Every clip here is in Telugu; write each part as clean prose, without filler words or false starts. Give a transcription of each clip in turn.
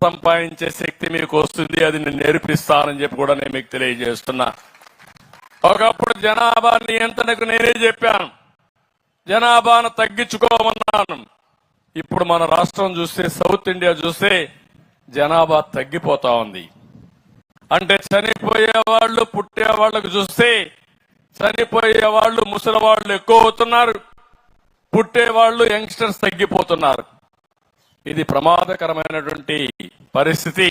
సంపాదించే శక్తి మీకు వస్తుంది. అది నేను నేర్పిస్తానని చెప్పి కూడా నేను మీకు తెలియజేస్తున్నా. ఒకప్పుడు జనాభా నియంత్రణకు నేనే చెప్పాను, జనాభాను తగ్గించుకోమన్నాను. ఇప్పుడు మన రాష్ట్రం చూస్తే, సౌత్ ఇండియా చూస్తే జనాభా తగ్గిపోతా ఉంది. అంటే చనిపోయే వాళ్ళు పుట్టే వాళ్ళకు చూస్తే చనిపోయే వాళ్ళు ముసలి వాళ్ళు ఎక్కువ అవుతున్నారు, పుట్టే వాళ్ళు యంగ్స్టర్స్ తగ్గిపోతున్నారు. ఇది ప్రమాదకరమైనటువంటి పరిస్థితి.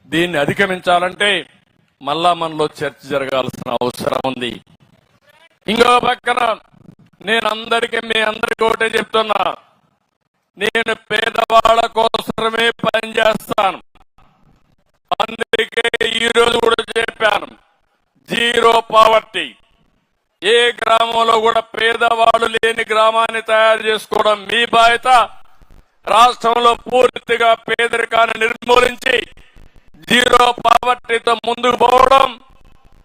దీన్ని అధిగమించాలంటే మళ్ళా మనలో చర్చ జరగాల్సిన అవసరం ఉంది. ఇంకో పక్కన నేను మీ అందరికీ ఒకటే చెప్తున్నా, నేను పేదవాళ్ళ కోసమే పనిచేస్తాను. అందుకే ఈ రోజు కూడా చెప్పాను, జీరో పావర్టీ. ఏ గ్రామంలో కూడా పేదవాళ్ళు లేని గ్రామాన్ని తయారు చేసుకోవడం మీ బాధ్యత. రాష్ట్రంలో పూర్తిగా పేదరికాన్ని నిర్మూలించి జీరో పావర్టీతో ముందుకు పోవడం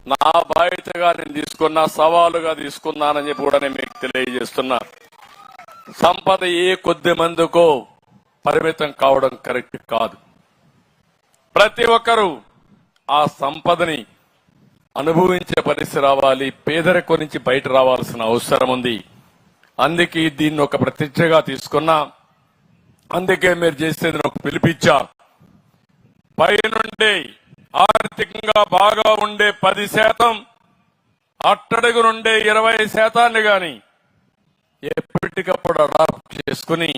నా బాధ్యతగా నేను తీసుకున్నా, సవాలుగా తీసుకున్నానని చెప్పి కూడా నేను మీకు తెలియజేస్తున్నా. సంపద ఏ కొద్ది మందికో పరిమితం కావడం కరెక్ట్ కాదు. ప్రతి ఒక్కరూ ఆ సంపదని అనుభవించే పరిస్థితి రావాలి, పేదరికం నుంచి బయట రావాల్సిన అవసరం ఉంది. అందుకే దీన్ని ఒక ప్రతిష్టగా తీసుకున్నా. అందుకే మీరు చేసేది నాకు పిలిపించా. పైనుండి ఆర్థికంగా బాగా ఉండే 10%, అట్టడుగు నుండే 20% గాని ఎప్పటికప్పుడు అడాప్ట్ చేసుకుని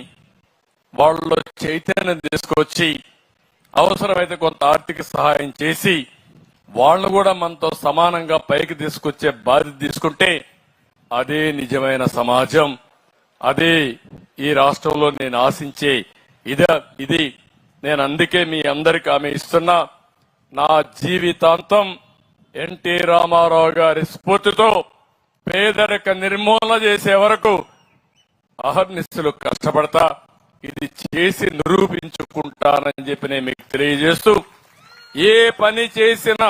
వాళ్ళలో చైతన్యం తీసుకొచ్చి అవసరమైతే కొంత ఆర్థిక సహాయం చేసి వాళ్ళు కూడా మనతో సమానంగా పైకి తీసుకొచ్చే బాధ్యత తీసుకుంటే అదే నిజమైన సమాజం. అదే ఈ రాష్ట్రంలో నేను ఆశించే ఇది. నేను అందుకే మీ అందరికీ హామీ ఇస్తున్నా, నా జీవితాంతం ఎన్టీ రామారావు గారి స్ఫూర్తితో పేదరిక నిర్మూలన చేసే వరకు అహర్నిశలు కష్టపడతా. ఇది చేసి నిరూపించుకుంటానని చెప్పి నేను మీకు తెలియజేస్తూ, ఏ పని చేసినా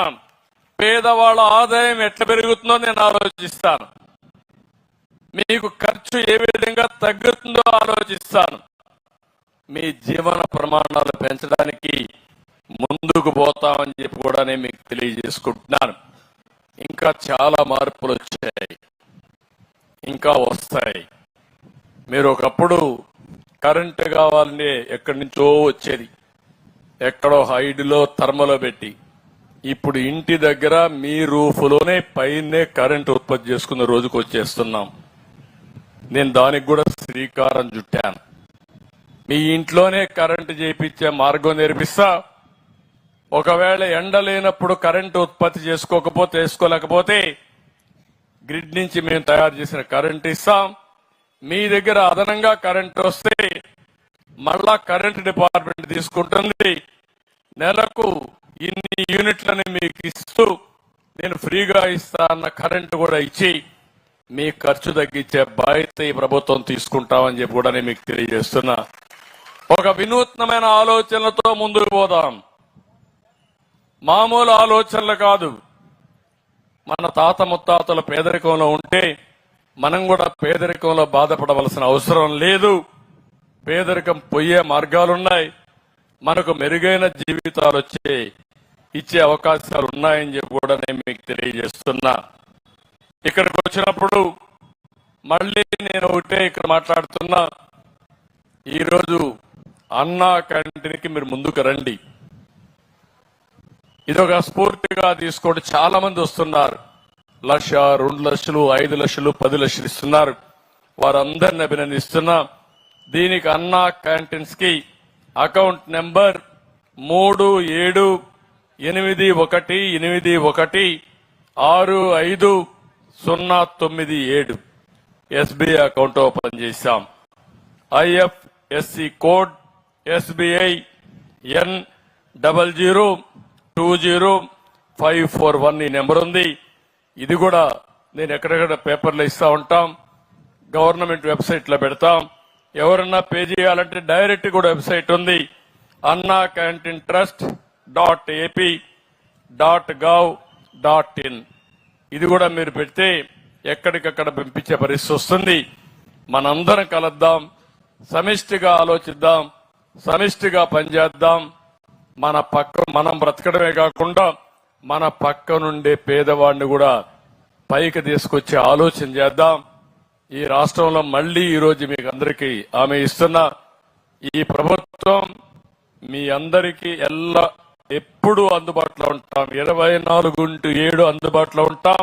పేదవాళ్ళ ఆదాయం ఎట్లా పెరుగుతుందో నేను ఆలోచిస్తాను, మీకు ఖర్చు ఏ విధంగా తగ్గుతుందో ఆలోచిస్తాను. మీ జీవన ప్రమాణాలు పెంచడానికి ముందుకు పోతామని చెప్పి కూడా నేను మీకు తెలియజేసుకుంటున్నాను. ఇంకా చాలా మార్పులు వచ్చాయి, ఇంకా వస్తాయి. మీరు ఒకప్పుడు కరెంటు కావాలని ఎక్కడి నుంచో వచ్చేది, ఎక్కడో హైడ్లో థర్మలో పెట్టి, ఇప్పుడు ఇంటి దగ్గర మీ రూఫ్లోనే పైనే కరెంటు ఉత్పత్తి చేసుకున్న రోజుకు వచ్చేస్తున్నాం. నేను దానికి కూడా శ్రీకారం చుట్టాను. మీ ఇంట్లోనే కరెంటు చేయించే మార్గం నేర్పిస్తా. ఒకవేళ ఎండ లేనప్పుడు కరెంటు ఉత్పత్తి చేసుకోలేకపోతే గ్రిడ్ నుంచి మేము తయారు చేసిన కరెంటు ఇస్తాం. మీ దగ్గర అదనంగా కరెంటు వస్తే మళ్ళా కరెంటు డిపార్ట్మెంట్ తీసుకుంటుంది. నెలకు ఇన్ని యూనిట్లని మీకు ఇస్తూ నేను ఫ్రీగా ఇస్తా అన్న కరెంటు కూడా ఇచ్చి మీ ఖర్చు తగ్గించే బాధ్యత ఈ ప్రభుత్వం తీసుకుంటామని చెప్పి కూడా నేను మీకు తెలియజేస్తున్నా. ఒక వినూత్నమైన ఆలోచనలతో ముందుకు పోదాం. మామూలు ఆలోచనలు కాదు. మన తాత ముత్తాతల పేదరికంలో ఉంటే మనం కూడా పేదరికంలో బాధపడవలసిన అవసరం లేదు. పేదరికం పోయే మార్గాలున్నాయి. మనకు మెరుగైన జీవితాలు ఇచ్చే అవకాశాలు ఉన్నాయని చెప్పి కూడా నేను మీకు తెలియజేస్తున్నా. ఇక్కడికి వచ్చినప్పుడు మళ్ళీ నేను ఒకటే ఇక్కడ మాట్లాడుతున్నా, ఈరోజు అన్నా క్యాంటీన్కి మీరు ముందుకు రండి. ఇదొక స్ఫూర్తిగా తీసుకోండి. చాలా మంది వస్తున్నారు, 1,00,000, 2 లక్షలు, 5 లక్షలు, 10 లక్షలు ఇస్తున్నారు. వారందరిని అభినందిస్తున్నా. దీనికి అన్నా క్యాంటీన్స్ కి account number 3788816509 SBI account open చేశాం. ఐఎఫ్ఎస్సి కోడ్ ఎస్బీఐ N00205441 ఈ నెంబర్ ఉంది. ఇది కూడా నేను ఎక్కడెక్కడ పేపర్లో ఇస్తా ఉంటాం, గవర్నమెంట్ వెబ్సైట్ లో పెడతాం. ఎవరన్నా పే చేయాలంటే డైరెక్ట్ కూడా వెబ్సైట్ ఉంది, annacantintrust.ap.gov.in. ఇది కూడా మీరు పెడితే ఎక్కడికక్కడ పంపించే పరిస్థితి వస్తుంది. మనందరం కలుద్దాం, సమిష్టిగా ఆలోచిద్దాం, సమిష్టిగా పనిచేద్దాం. మనం బ్రతకడమే కాకుండా మన పక్క నుండే పేదవాడిని కూడా పైకి తీసుకొచ్చే ఆలోచన చేద్దాం. ఈ రాష్ట్రంలో మళ్లీ ఈ రోజు మీకు అందరికీ ఆమె ఇస్తున్నా, ఈ ప్రభుత్వం మీ అందరికీ ఎప్పుడూ అందుబాటులో ఉంటాం. 24/7 అందుబాటులో ఉంటాం.